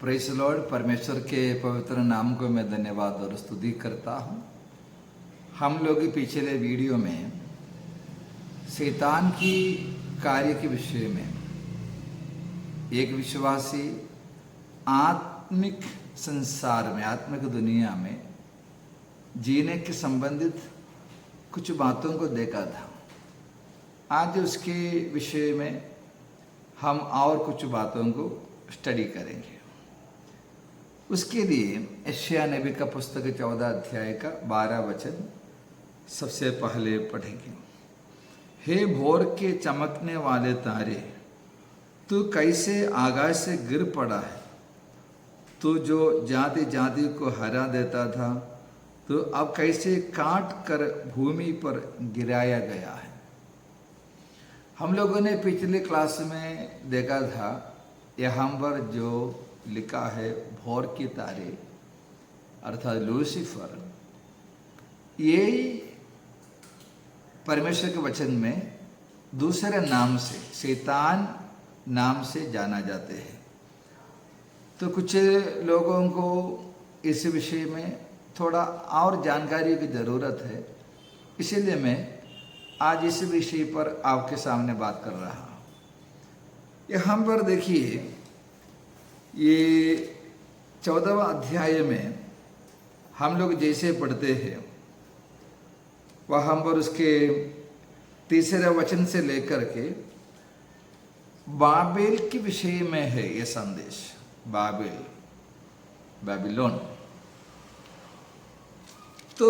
Press Lord. परमेश्वर के पवित्र नाम को मैं धन्यवाद और स्तुति करता हूँ। हम लोग पिछले वीडियो में शैतान की कार्य के विषय में एक विश्वासी आत्मिक संसार में, आत्मिक दुनिया में जीने के संबंधित कुछ बातों को देखा था। आज उसके विषय में हम और कुछ बातों को स्टडी करेंगे। उसके लिए यशायाह नबी का पुस्तक 14 अध्याय का 12 वचन सबसे पहले पढ़ेंगे। हे भोर के चमकने वाले तारे, तू कैसे आकाश से गिर पड़ा है। तू जो जाति जाति को हरा देता था, तो अब कैसे काट कर भूमि पर गिराया गया है। हम लोगों ने पिछले क्लास में देखा था, यहाँ पर जो लिखा है भोर के तारे अर्थात लूसीफर, ये परमेश्वर के वचन में दूसरे नाम से, शैतान नाम से जाना जाते हैं। तो कुछ लोगों को इस विषय में थोड़ा और जानकारी की ज़रूरत है, इसीलिए मैं आज इस विषय पर आपके सामने बात कर रहा हूँ। यहाँ पर देखिए, ये 14वां अध्याय में हम लोग जैसे पढ़ते हैं, वहाँ पर उसके तीसरे वचन से लेकर के बाबेल के विषय में है ये संदेश। बाबेल, बेबीलोन, तो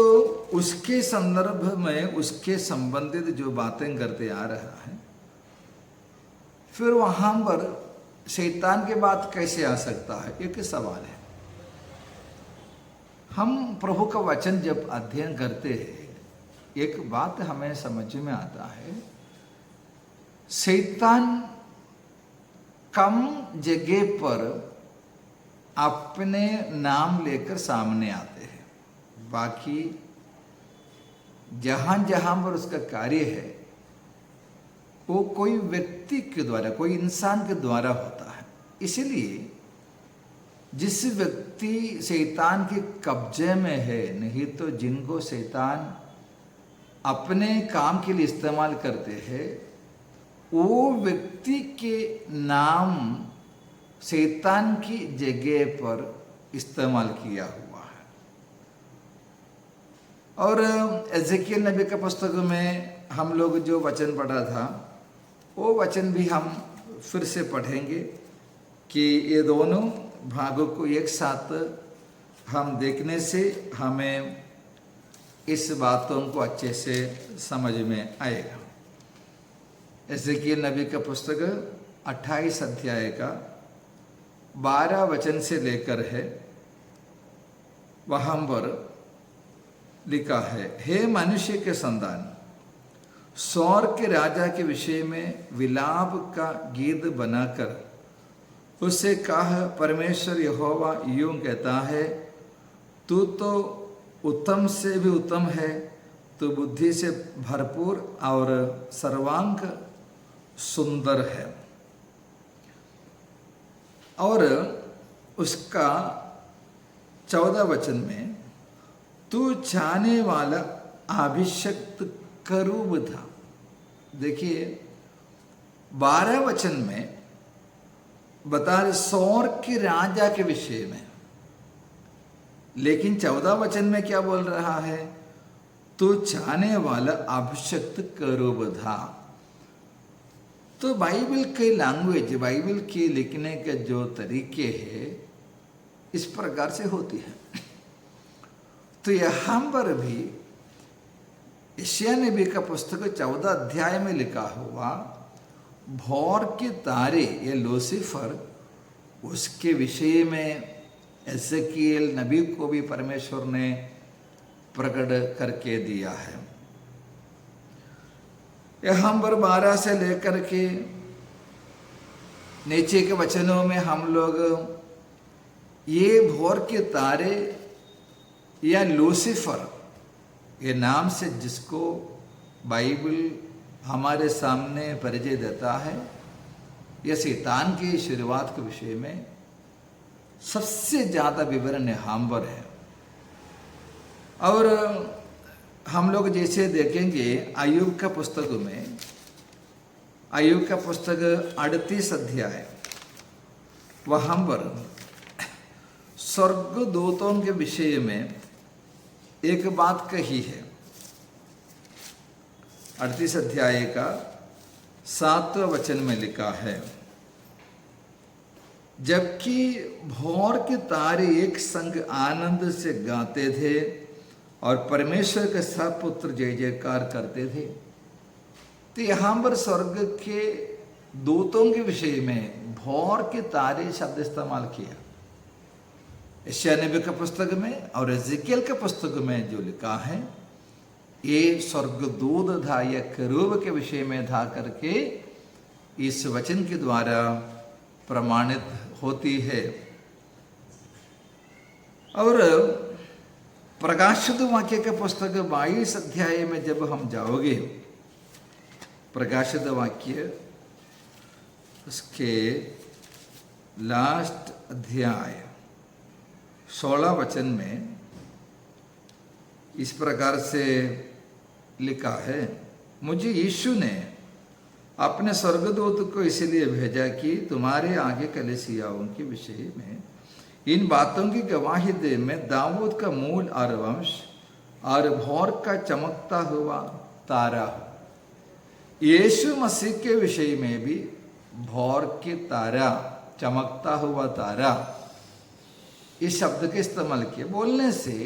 उसके संदर्भ में उसके संबंधित जो बातें करते आ रहा है। फिर वहाँ पर शैतान की बात कैसे आ सकता है, एक सवाल है। हम प्रभु का वचन जब अध्ययन करते हैं, एक बात हमें समझ में आता है, शैतान कम जगह पर अपने नाम लेकर सामने आते हैं। बाकी जहां जहां पर उसका कार्य है, वो कोई व्यक्ति के द्वारा, कोई इंसान के द्वारा होता है। इसलिए जिस व्यक्ति शैतान के कब्जे में है, नहीं तो जिनको शैतान अपने काम के लिए इस्तेमाल करते हैं, वो व्यक्ति के नाम शैतान की जगह पर इस्तेमाल किया हुआ है। और एजेकियल नबी के पुस्तक में हम लोग जो वचन पढ़ा था, वो वचन भी हम फिर से पढ़ेंगे कि ये दोनों भागों को एक साथ हम देखने से हमें इस बातों को अच्छे से समझ में आएगा। एजेकियल नबी का पुस्तक 28 अध्याय का 12 वचन से लेकर है, वहाँ पर लिखा है, हे मनुष्य के संतान, सौर के राजा के विषय में विलाप का गीत बनाकर उससे कहा, परमेश्वर यहोवा यूं कहता है, तू तो उत्तम से भी उत्तम है, तू बुद्धि से भरपूर और सर्वांग सुंदर है। और उसका 14 वचन में, तू चाहने वाला अभिषक्त करूब था। देखिए, 12 वचन में बता रहे सौर के राजा के विषय में, लेकिन 14 वचन में क्या बोल रहा है, तू चाहने वाला अभिषक्त करूब था। तो बाइबल के लैंग्वेज, बाइबल के लिखने के जो तरीके हैं, इस प्रकार से होती है। तो यहाँ पर भी यशायाह नबी का पुस्तक 14 अध्याय में लिखा हुआ भोर के तारे, ये लूसीफर, उसके विषय में एजेकियल नबी को भी परमेश्वर ने प्रकट करके दिया है। यहाँ पर 12 से लेकर के नीचे के वचनों में हम लोग ये भोर के तारे या लूसीफर, ये नाम से जिसको बाइबल हमारे सामने परिचय देता है, यह शैतान की शुरुआत के विषय में सबसे ज्यादा विवरण हाम्बर है। और हम लोग जैसे देखेंगे अय्यूब का पुस्तक में, अय्यूब का पुस्तक 38 अध्याय, वहां पर स्वर्गदूतों के विषय में एक बात कही है। 38 अध्याय का 7वां वचन में लिखा है, जबकि भोर के तारे एक संग आनंद से गाते थे और परमेश्वर के सब पुत्र जय जयकार करते थे। तो यहाँ पर स्वर्ग के दूतों के विषय में भोर के तारे शब्द इस्तेमाल किया। यशायाह नबी का पुस्तक में और एजेकियल के पुस्तक में जो लिखा है, ये स्वर्गदूत था या करूब के विषय में था करके इस वचन के द्वारा प्रमाणित होती है। और प्रकाशित वाक्य के पुस्तक 22 अध्याय में जब हम जाओगे, प्रकाशित वाक्य उसके लास्ट अध्याय 16 वचन में इस प्रकार से लिखा है, मुझे यीशु ने अपने स्वर्गदूत को इसलिए भेजा कि तुम्हारे आगे कलीसियाओं के विषय में इन बातों की गवाही दे। मैं दाऊद का मूल और वंश और भोर का चमकता हुआ तारा हूं। यीशु मसीह के विषय में भी भोर के तारा, चमकता हुआ तारा, इस शब्द के इस्तेमाल किए। बोलने से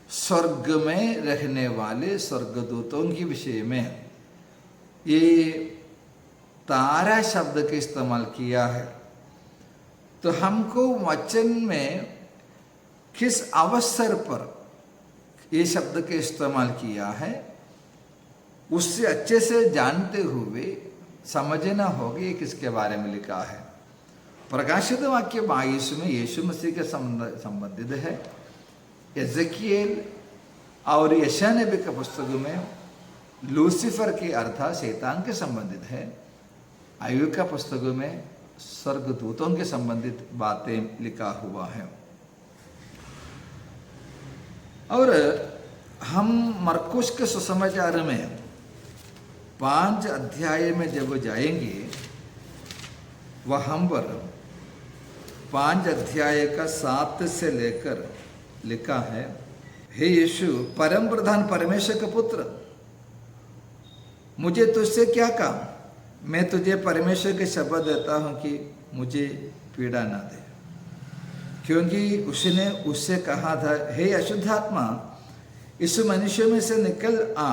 स्वर्ग में रहने वाले स्वर्गदूतों के विषय में ये तारा शब्द का इस्तेमाल किया है। तो हमको वचन में किस अवसर पर ये शब्द का इस्तेमाल किया है, उससे अच्छे से जानते हुए समझना होगा ये किसके बारे में लिखा है। प्रकाशित वाक्य 22 में यीशु मसीह के संबंधित है। एजेकियल और यशायाह नबी के पुस्तक में लूसीफर के अर्थात शैतान के संबंधित है। अय्यूब का पुस्तक में स्वर्गदूतों के संबंधित बातें लिखा हुआ है। और हम मरकुस के सुसमाचार में 5 अध्याय में जब जाएंगे, वहां पर 5 अध्याय का 7 से लेकर लिखा है, हे यीशु परम प्रधान परमेश्वर का पुत्र, मुझे तुझसे क्या काम? मैं तुझे परमेश्वर के शब्द देता हूं कि मुझे पीड़ा ना दे। क्योंकि उसने उससे कहा था, हे अशुद्धात्मा इस मनुष्य में से निकल आ।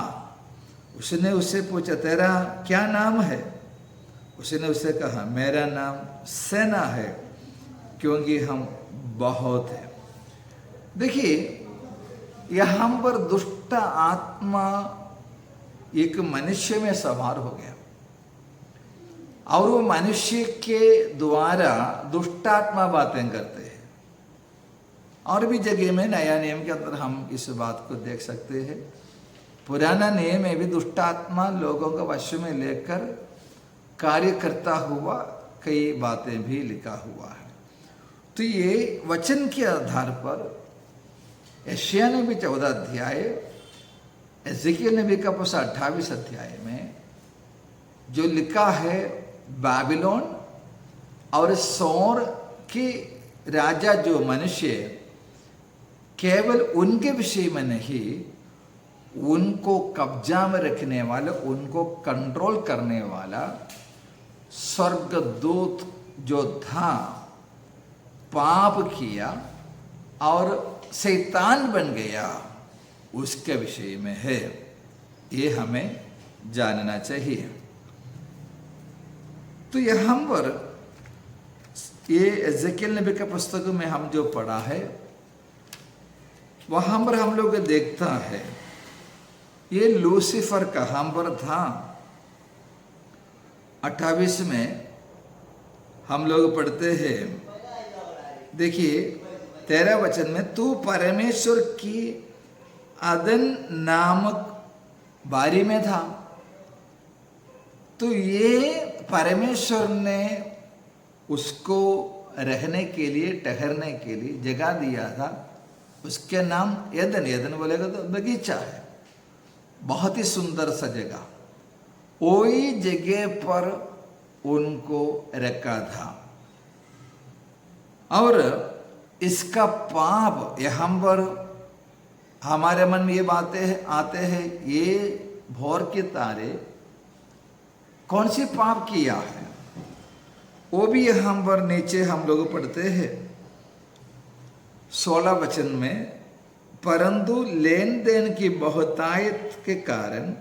उसने उससे पूछा, तेरा क्या नाम है? उसने उससे कहा, मेरा नाम सेना है, क्योंकि हम बहुत हैं। देखिए यहाँ पर दुष्ट आत्मा एक मनुष्य में सवार हो गया और वो मनुष्य के द्वारा दुष्ट आत्मा बातें करते हैं। और भी जगह में नया नियम के अंदर हम इस बात को देख सकते हैं। पुराना नियम में भी दुष्ट आत्मा लोगों को वश में लेकर कार्य करता हुआ कई बातें भी लिखा हुआ है। तो ये वचन के आधार पर यशायाह नबी 14 अध्याय, एजेकियल नबी का पुस्तक 28 अध्याय में जो लिखा है, बाबिलोन और सौर के राजा जो मनुष्य, केवल उनके विषय में नहीं, उनको कब्जा में रखने वाला, उनको कंट्रोल करने वाला स्वर्गदूत जो था, पाप किया और शैतान बन गया, उसके विषय में है। ये हमें जानना चाहिए। तो यहाँ पर ये एजेकियल नबी के पुस्तक में हम जो पढ़ा है, वहां पर हम लोग देखता है ये लूसीफर कहां पर था। 28 में हम लोग पढ़ते हैं, देखिए 13 वचन में, तू परमेश्वर की अदन नामक बारी में था। तो ये परमेश्वर ने उसको रहने के लिए, ठहरने के लिए जगह दिया था, उसके नाम एदन। एदन बोलेगा तो बगीचा है, बहुत ही सुंदर सा जगह। वही जगह पर उनको रखा था। और इसका पाप यहाँ पर हमारे मन में ये बातें आते हैं, ये भोर के तारे कौन सी पाप किया है, वो भी यहाँ पर नीचे हम लोग पढ़ते हैं 16 वचन में। परंतु लेन देन की बहुतायत के कारण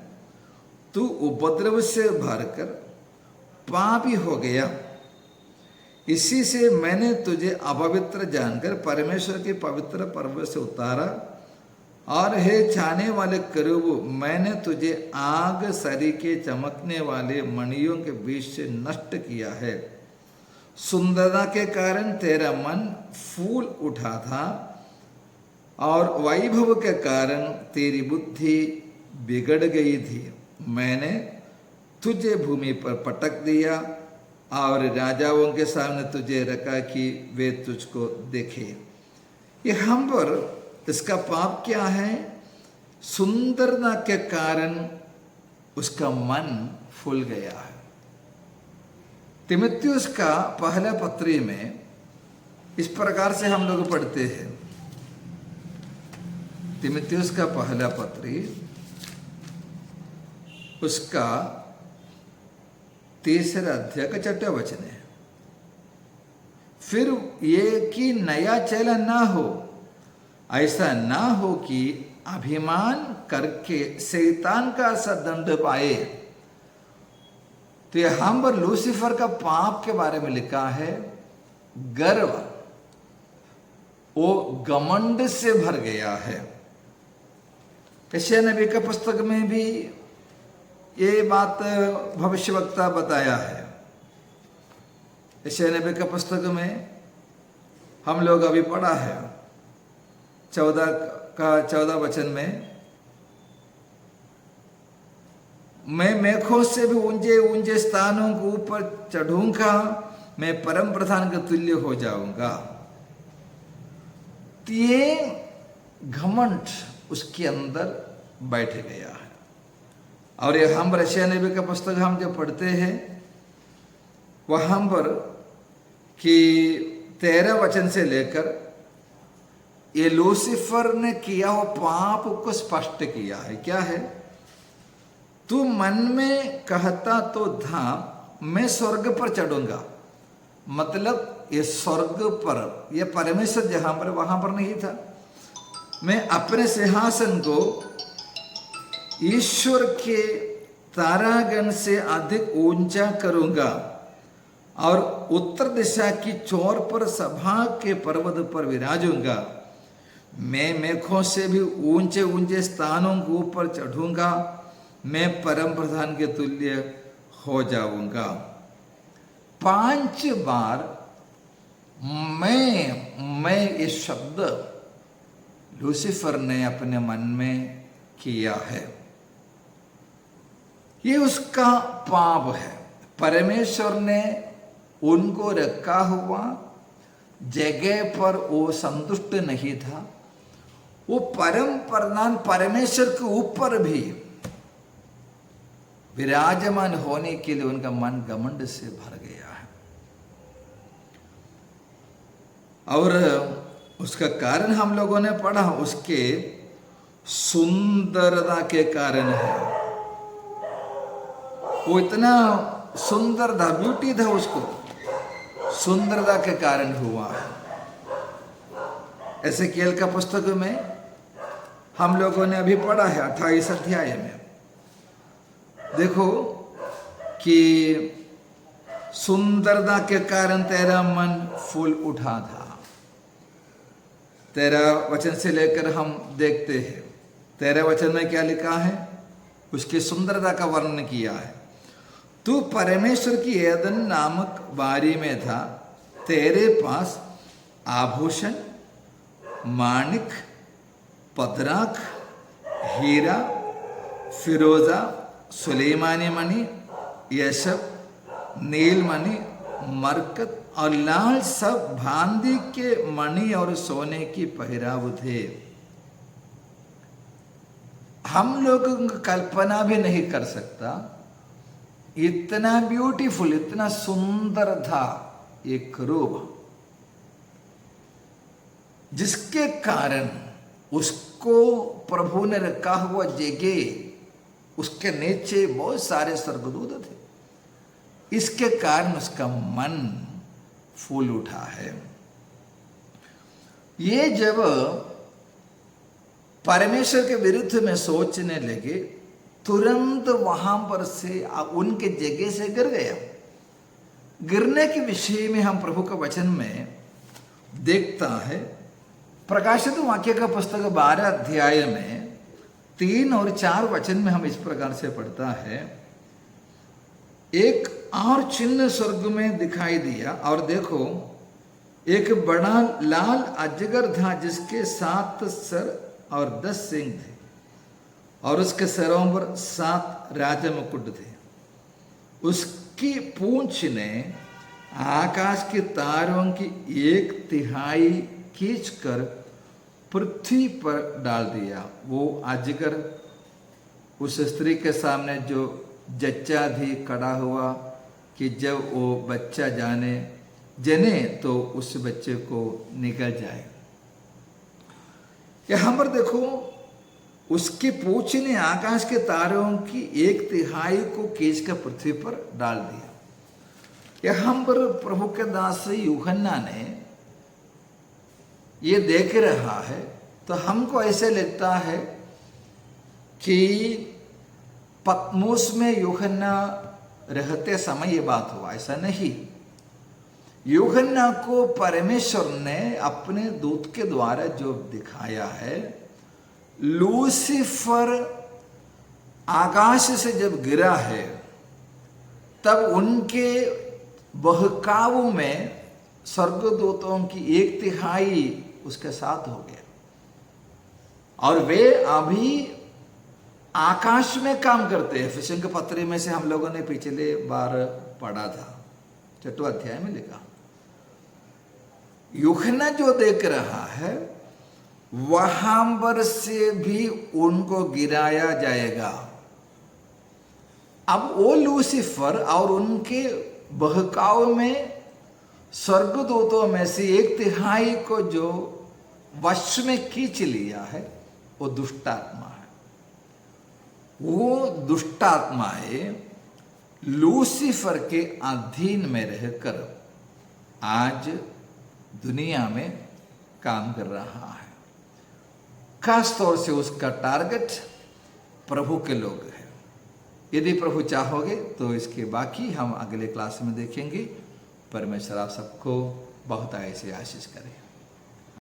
तू उपद्रव से भरकर पापी हो गया, इसी से मैंने तुझे अपवित्र जानकर परमेश्वर के पवित्र पर्वत से उतारा। और हे छाने वाले करूब, मैंने तुझे आग सरी के चमकने वाले मणियों के बीच से नष्ट किया है। सुंदरता के कारण तेरा मन फूल उठा था और वैभव के कारण तेरी बुद्धि बिगड़ गई थी। मैंने तुझे भूमि पर पटक दिया और राजाओं के सामने तुझे रखा कि वे तुझको देखे। यहाँ पर इसका पाप क्या है? सुंदरता के कारण उसका मन फूल गया है। तीमुथियुस का पहला पत्री में इस प्रकार से हम लोग पढ़ते हैं। तीमुथियुस का पहला पत्री उसका 3 अध्याय का 6 वचन है। फिर ये कि नया चलन ना हो, ऐसा ना हो कि अभिमान करके शैतान का सदंड पाए। तो यहां पर लूसीफर का पाप के बारे में लिखा है, गर्व, वो घमंड से भर गया है। यशायाह नबी का पुस्तक में भी ये बात भविष्यवक्ता बताया है। यशायाह नबी का पुस्तक में हम लोग अभी पढ़ा है 14 वचन में, मैं मेघों से भी ऊंचे ऊंचे स्थानों के ऊपर चढ़ूंगा, मैं परम प्रधान के तुल्य हो जाऊंगा। तो ये घमंड उसके अंदर बैठ गया है। और यहाँ पर यशायाह नबी का पुस्तक हम जब पढ़ते हैं वहां पर कि 13 वचन से लेकर ये लूसीफर ने किया वो पाप को स्पष्ट किया है। क्या है? तू मन में कहता तो था मैं स्वर्ग पर चढ़ूंगा, मतलब ये स्वर्ग पर, ये परमेश्वर जहां पर वहां पर नहीं था। मैं अपने सिंहासन को ईश्वर के तारागण से अधिक ऊंचा करूंगा और उत्तर दिशा की चोर पर सभा के पर्वत पर विराजूंगा। मैं मेघों से भी ऊंचे ऊंचे स्थानों के ऊपर चढ़ूंगा, मैं परम प्रधान के तुल्य हो जाऊंगा। 5 बार मैं इस शब्द लूसीफर ने अपने मन में किया है। ये उसका पाप है। परमेश्वर ने उनको रखा हुआ जगह पर वो संतुष्ट नहीं था। वो परम प्रधान परमेश्वर के ऊपर भी विराजमान होने के लिए उनका मन घमंड से भर गया है। और उसका कारण हम लोगों ने पढ़ा, उसके सुंदरता के कारण है। वो इतना सुंदर था, ब्यूटी था, उसको सुंदरता के कारण हुआ है। एसेकिएल का पुस्तक में हम लोगों ने अभी पढ़ा है 28 अध्याय में। देखो कि सुंदरता के कारण तेरा मन फूल उठा था। 13 वचन से लेकर हम देखते हैं। 13 वचन में क्या लिखा है? उसकी सुंदरता का वर्णन किया है। तू परमेश्वर की एदन नामक बारी में था, तेरे पास आभूषण, माणिक, पदराक, हीरा, फिरोजा, सुलेमानी मणि, यशब, नीलमणि, मरकत और लाल सब भांदी के मणि और सोने की पहराव थे। हम लोग कल्पना भी नहीं कर सकता, इतना ब्यूटीफुल, इतना सुंदर था एक रूप, जिसके कारण उसको प्रभु ने रखा हुआ जगह, उसके नीचे बहुत सारे स्वर्गदूत थे। इसके कारण उसका मन फूल उठा है। ये जब परमेश्वर के विरुद्ध में सोचने लगे, तुरंत वहां पर से उनके जगह से गिर गया। गिरने के विषय में हम प्रभु का वचन में देखता है। प्रकाशित वाक्य का पुस्तक 12 अध्याय में 3 और 4 वचन में हम इस प्रकार से पढ़ता है, एक और चिन्ह स्वर्ग में दिखाई दिया, और देखो एक बड़ा लाल अजगर था जिसके 7 सर और 10 सींग थे, और उसके सरों पर 7 राज मुकुट थे। उसकी पूंछ ने आकाश के तारों की 1/3 खींचकर पृथ्वी पर डाल दिया। वो अजगर उस स्त्री के सामने जो जच्चा थी खड़ा हुआ कि जब वो बच्चा जने तो उस बच्चे को निकल जाए। यहां पर देखो, उसकी पूंछ ने आकाश के तारों की 1/3 को खींचकर पृथ्वी पर डाल दिया। यहां पर प्रभु के दास यूहन्ना ने ये देख रहा है, तो हमको ऐसे लगता है कि पत्मोस में यूहन्ना रहते समय ये बात हुआ। ऐसा नहीं, यूहन्ना को परमेश्वर ने अपने दूत के द्वारा जो दिखाया है, लूसीफर आकाश से जब गिरा है तब उनके बहकाव में स्वर्गदूतों की 1/3 उसके साथ हो गया, और वे अभी आकाश में काम करते हैं। फिशिंग के पत्र में से हम लोगों ने पिछले बार पढ़ा था, 6वां अध्याय में लिखा। यूहन्ना जो देख रहा है, वहां पर से भी उनको गिराया जाएगा। अब वो लूसीफर और उनके बहकाव में स्वर्गदूतों में से 1/3 को जो वश में खींच लिया है, वो दुष्टात्मा है। वो दुष्टात्माएं लूसीफर के अधीन में रहकर आज दुनिया में काम कर रहा है। खास तौर से उसका टारगेट प्रभु के लोग हैं। यदि प्रभु चाहोगे तो इसके बाकी हम अगले क्लास में देखेंगे। परमेश्वर आप सबको बहुत ऐसे आशीष करें।